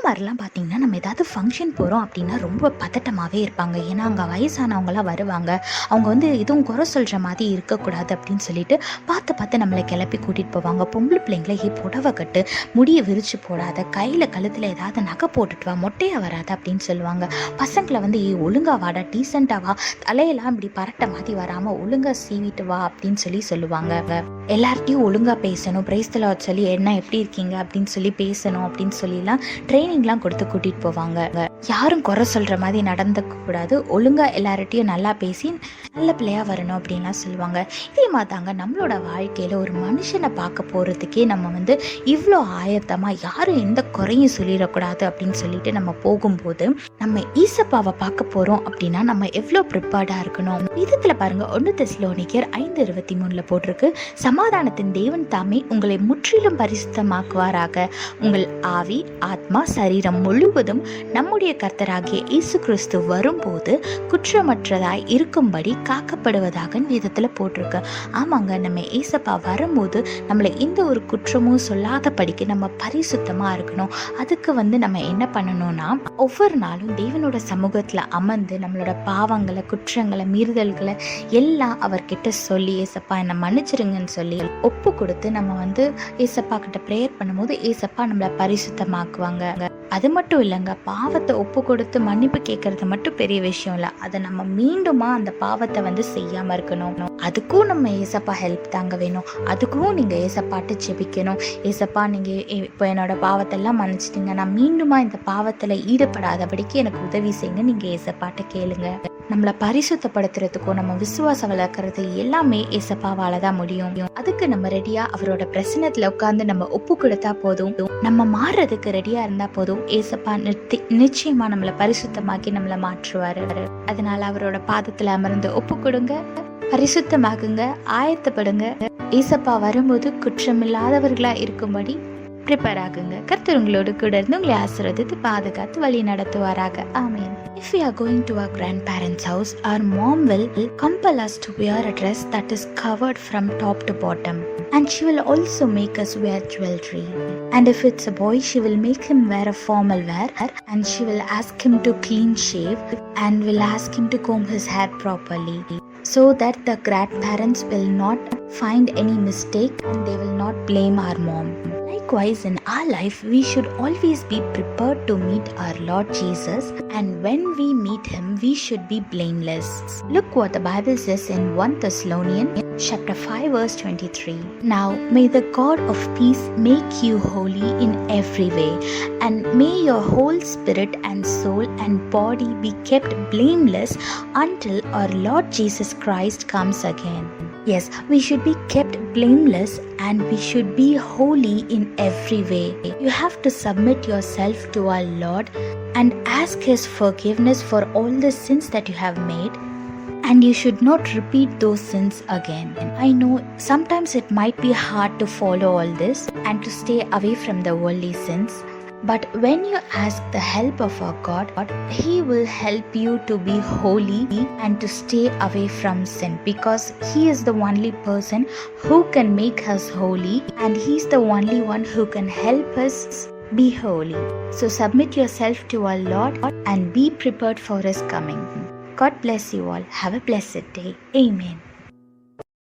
மாதிரிலாம் பார்த்தீங்கன்னா நம்ம ஏதாவது ஃபங்க்ஷன் போகிறோம் அப்படின்னா ரொம்ப பதட்டமாகவே இருப்பாங்க. ஏன்னா அங்கே வயசானவங்களாம் வருவாங்க. அவங்க எதுவும் குறை சொல்கிற மாதிரி இருக்கக்கூடாது அப்படின்னு சொல்லிட்டு பார்த்து நம்மளை கிளப்பி கூட்டிகிட்டு போவாங்க. பொம்பளை பிள்ளைங்களை புடவை கட்டு, முடியை விரித்து போடாத, கையில் கழுத்தில் ஏதாவது நகை போட்டுட்டு வா, மொட்டையாக வராது அப்படின்னு சொல்லுவாங்க. பசங்களை ஒழுங்கா வாடா, டீசெண்டாக வா, தலையெல்லாம் இப்படி பரட்ட மாதிரி வராமல் ஒழுங்காக சீவிட்டு வா அப்படின்னு சொல்லுவாங்க. எல்லார்ட்டையும் ஒழுங்காக பேசணும், பிரைஸ் தி லார்ட் சொல்லி என்ன எப்படி இருக்கீங்க அப்படின்னு சொல்லி பேசணும் அப்படின்னு சொல்லிலாம் ட்ரைனிங்லாம் கொடுத்து கூட்டிகிட்டு போவாங்க. யாரும் குறை சொல்கிற மாதிரி நடந்துக்க கூடாது, ஒழுங்காக எல்லார்ட்டையும் நல்லா பேசி நல்ல பிள்ளையாக வரணும் அப்படின்லாம் சொல்லுவாங்க. இதே மாதிரி தாங்க நம்மளோட வாழ்க்கையில் ஒரு மனுஷனை பார்க்க போகிறதுக்கே நம்ம இவ்வளோ ஆயத்தமாக யாரும் எந்த குறையும் சொல்லிடக்கூடாது அப்படின்னு சொல்லிட்டு நம்ம போகும்போது நம்ம ஈசப்பாவை பார்க்க போகிறோம் அப்படின்னா நம்ம எவ்வளோ ப்ரிப்பேர்டாக இருக்கணும். விதத்தில் பாருங்கள், 1 தெசலோனிக்கர் 5:23 போட்டிருக்கு, சமாதானத்தின் தேவன் தாமே உங்களை முற்றிலும் பரிசுத்தமாக்குவாராக. உங்கள் ஆவி, ஆத்மா, சரீரம் முழுவதும் நம்முடைய கர்த்தராகிய இயேசு கிறிஸ்து வரும்போது குற்றமற்றதாய் இருக்கும்படி காக்கப்படுவதாக வேதத்தில் போட்டிருக்கு. ஆமாங்க, நம்ம ஏசப்பா வரும்போது நம்மளை எந்த ஒரு குற்றமும் சொல்லாதபடிக்கு நம்ம பரிசுத்தமாக இருக்கணும். அதுக்கு நம்ம என்ன பண்ணணும்னா, ஒவ்வொரு நாளும் தேவனோட சமூகத்தில் அமர்ந்து நம்மளோட பாவங்களை, குற்றங்களை, மீறுதல்களை எல்லாம் அவர்கிட்ட சொல்லி ஏசப்பா என்னை மன்னிச்சிருங்கன்னு சொல்லி ஒப்பு கொடுத்து நம்ம ஏசப்பா கிட்ட ப்ரேயர் பண்ணும்போது ஏசப்பா நம்மளை பரிசுத்தமாக்குவாங்க. அது மட்டும் இல்லைங்க, பாவத்தை ஒப்பு கொடுத்து மன்னிப்பு கேட்கறது மட்டும் பெரிய விஷயம் இல்லை, அதை நம்ம மீண்டுமா அந்த பாவத்தை செய்யாமல் இருக்கணும். அதுக்கும் நம்ம ஏசப்பா ஹெல்ப் தாங்க வேணும். அதுக்கும் நீங்கள் ஏசப்பாட்டு ஜெபிக்கணும். ஏசப்பா நீங்கள் இப்போ என்னோட பாவத்தெல்லாம் மன்னிச்சிட்டிங்க, நான் மீண்டுமா இந்த பாவத்தில் ஈடுபடாதபடிக்கு எனக்கு உதவி செய்யுங்க நீங்கள் ஏசப்பாட்ட கேளுங்க. நம்மளை பரிசுத்தப்படுத்துறதுக்கும் நம்ம விசுவாசம் வளர்க்கறது எல்லாமே ஏசப்பாவால தான் முடியும். அதுக்கு நம்ம ரெடியா அவரோட பிரசனத்துல உட்கார்ந்து நம்ம ஒப்பு கொடுத்தா போதும், நம்ம மாறுறதுக்கு ரெடியா இருந்தா போதும், ஏசப்பா நிச்சயமா நம்மளை பரிசுத்தமாக்கி நம்மளை மாற்றுவாரு. அதனால அவரோட பாதத்துல அமர்ந்து ஒப்பு கொடுங்க, பரிசுத்தமாகுங்க, ஆயத்தப்படுங்க. ஏசப்பா வரும்போது குற்றமில்லாதவர்களா இருக்கும்படி ப்ரிப்பேர் ஆகுங்க. கர்த்தர் உங்களோடு கூட இருந்து உங்களை ஆசீர்வதித்து பாதுகாத்து வழி நடத்துவாராக. ஆமென். If we are going to our grandparents' house, our mom will compel us to wear a dress that is covered from top to bottom, and she will also make us wear jewelry. And if it's a boy, she will make him wear a formal wear, and she will ask him to clean shave and will ask him to comb his hair properly, so that the grandparents will not find any mistake and they will not blame our mom. Likewise, in our life, we should always be prepared to meet our Lord Jesus, and when we meet him, we should be blameless. Look what the Bible says in 1 Thessalonians chapter 5 verse 23. Now may the God of peace make you holy in every way, and may your whole spirit and soul and body be kept blameless until our Lord Jesus Christ comes again. Yes, we should be kept blameless and we should be holy in every way. You have to submit yourself to our Lord and ask his forgiveness for all the sins that you have made, and you should not repeat those sins again. I know sometimes it might be hard to follow all this and to stay away from the worldly sins, but when you ask the help of our God, he will help you to be holy and to stay away from sin, because he is the only person who can make us holy, and he's the only one who can help us be holy. So submit yourself to our Lord and be prepared for his coming. God bless you all. Have a blessed day. Amen.